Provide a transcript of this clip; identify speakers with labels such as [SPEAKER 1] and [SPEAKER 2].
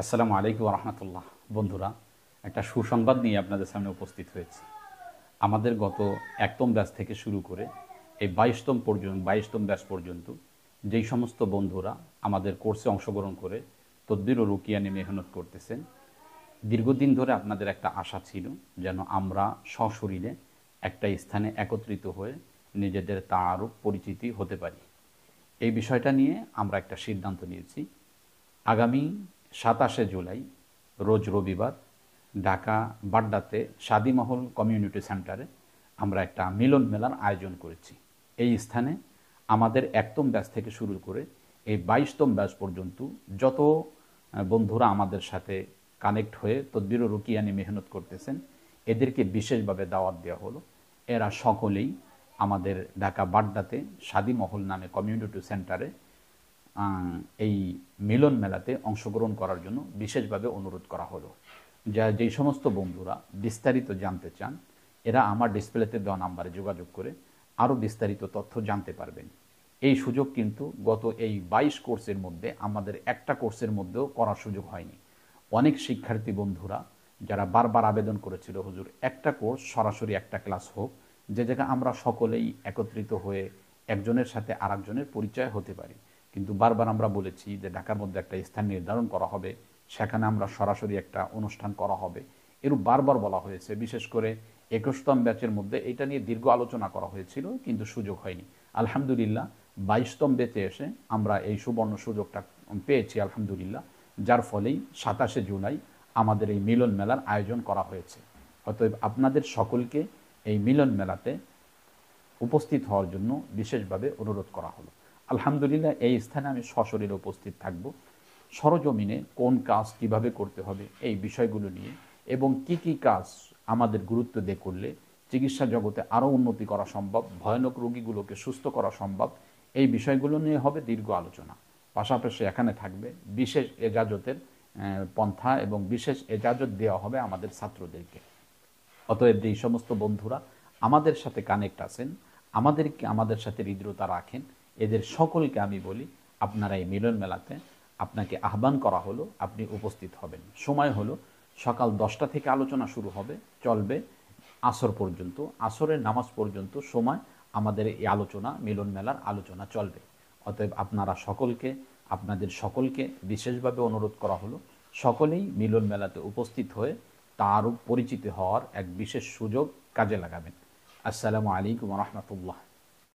[SPEAKER 1] আসসালামু আলাইকুম রহমতুল্লাহ। বন্ধুরা, একটা সুসংবাদ নিয়ে আপনাদের সামনে উপস্থিত হয়েছে। আমাদের গত একতম ব্যাচ থেকে শুরু করে এই 22তম ব্যাচ পর্যন্ত যেই সমস্ত বন্ধুরা আমাদের কোর্সে অংশগ্রহণ করে তদবির ও রুকিয়া নিয়ে মেহনত করতেছেন, দীর্ঘদিন ধরে আপনাদের একটা আশা ছিল যেন আমরা সশরীরে একটা স্থানে একত্রিত হয়ে নিজেদের তাআরুফ পরিচিতি হতে পারি। এই বিষয়টা নিয়ে আমরা একটা সিদ্ধান্ত নিয়েছি। আগামী 27শে জুলাই রোজ রবিবার ঢাকা বাড্ডাতে শাদিমহল কমিউনিটি সেন্টারে আমরা একটা মিলন মেলার আয়োজন করেছি। এই স্থানে আমাদের একতম ব্যাচ থেকে শুরু করে এই 22তম ব্যাচ পর্যন্ত যত বন্ধুরা আমাদের সাথে কানেক্ট হয়ে তদবির ও রুকিয়া নিয়ে মেহনত করতেছেন, এদেরকে বিশেষভাবে দাওয়াত দেওয়া হলো। এরা সকলেই আমাদের ঢাকা বাড্ডাতে শাদিমহল নামে কমিউনিটি সেন্টারে এই মিলন মেলাতে অংশগ্রহণ করার জন্য বিশেষভাবে অনুরোধ করা হলো। যেই সমস্ত বন্ধুরা বিস্তারিত জানতে চান, এরা আমার ডিসপ্লেতে দেওয়া নাম্বারে যোগাযোগ করে আরও বিস্তারিত তথ্য জানতে পারবেন। এই সুযোগ কিন্তু গত এই 22 কোর্সের মধ্যে আমাদের একটা কোর্সের মধ্যেও করার সুযোগ হয়নি। অনেক শিক্ষার্থী বন্ধুরা যারা বারবার আবেদন করেছিল, হুজুর একটা কোর্স সরাসরি একটা ক্লাস হোক, যে জায়গায় আমরা সকলেই একত্রিত হয়ে একজনের সাথে আরেকজনের পরিচয় হতে পারি। কিন্তু বারবার আমরা বলেছি যে ঢাকার মধ্যে একটা স্থান নির্ধারণ করা হবে, সেখানে আমরা সরাসরি একটা অনুষ্ঠান করা হবে, এরূপ বারবার বলা হয়েছে। বিশেষ করে 21তম ব্যাচের মধ্যে এটা নিয়ে দীর্ঘ আলোচনা করা হয়েছিল, কিন্তু সুযোগ হয়নি। আলহামদুলিল্লাহ 22তম ব্যাচে এসে আমরা এই সুবর্ণ সুযোগটা পেয়েছি আলহামদুলিল্লাহ, যার ফলেই 27শে জুলাই আমাদের এই মিলন মেলার আয়োজন করা হয়েছে। অতএব আপনাদের সকলকে এই মিলন মেলাতে উপস্থিত হওয়ার জন্য বিশেষভাবে অনুরোধ করা হলো। আলহামদুলিল্লাহ এই স্থানে আমি সশরীরে উপস্থিত থাকব। সরজমিনে কোন কাজ কিভাবে করতে হবে এই বিষয়গুলো নিয়ে, এবং কি কাজ আমাদের গুরুত্ব দিয়ে করলে চিকিৎসা জগতে আরও উন্নতি করা সম্ভব, ভয়ানক রোগীগুলোকে সুস্থ করা সম্ভব, এই বিষয়গুলো নিয়ে হবে দীর্ঘ আলোচনা। পাশাপাশি এখানে থাকবে বিশেষ এজাজতের পন্থা এবং বিশেষ এজাজত দেওয়া হবে আমাদের ছাত্রদেরকে। অতএব যেই সমস্ত বন্ধুরা আমাদের সাথে কানেক্ট আছেন, আমাদের সাথে হৃদ্রতা রাখেন, এদের সকলকে আমি বলি আপনারা এই মিলন মেলাতে আপনাকে আহ্বান করা হলো, আপনি উপস্থিত হবেন। সময় হলো সকাল 10টা থেকে আলোচনা শুরু হবে, চলবে আসর পর্যন্ত। আসরের নামাজ পর্যন্ত সময় আমাদের এই আলোচনা, মিলন মেলার আলোচনা চলবে। অতএব আপনাদের সকলকে বিশেষভাবে অনুরোধ করা হলো, সকলেই মিলন মেলাতে উপস্থিত হয়ে তারও পরিচিত হওয়ার এক বিশেষ সুযোগ কাজে লাগাবেন। আসসালামু আলাইকুম রহমতুল্লাহ।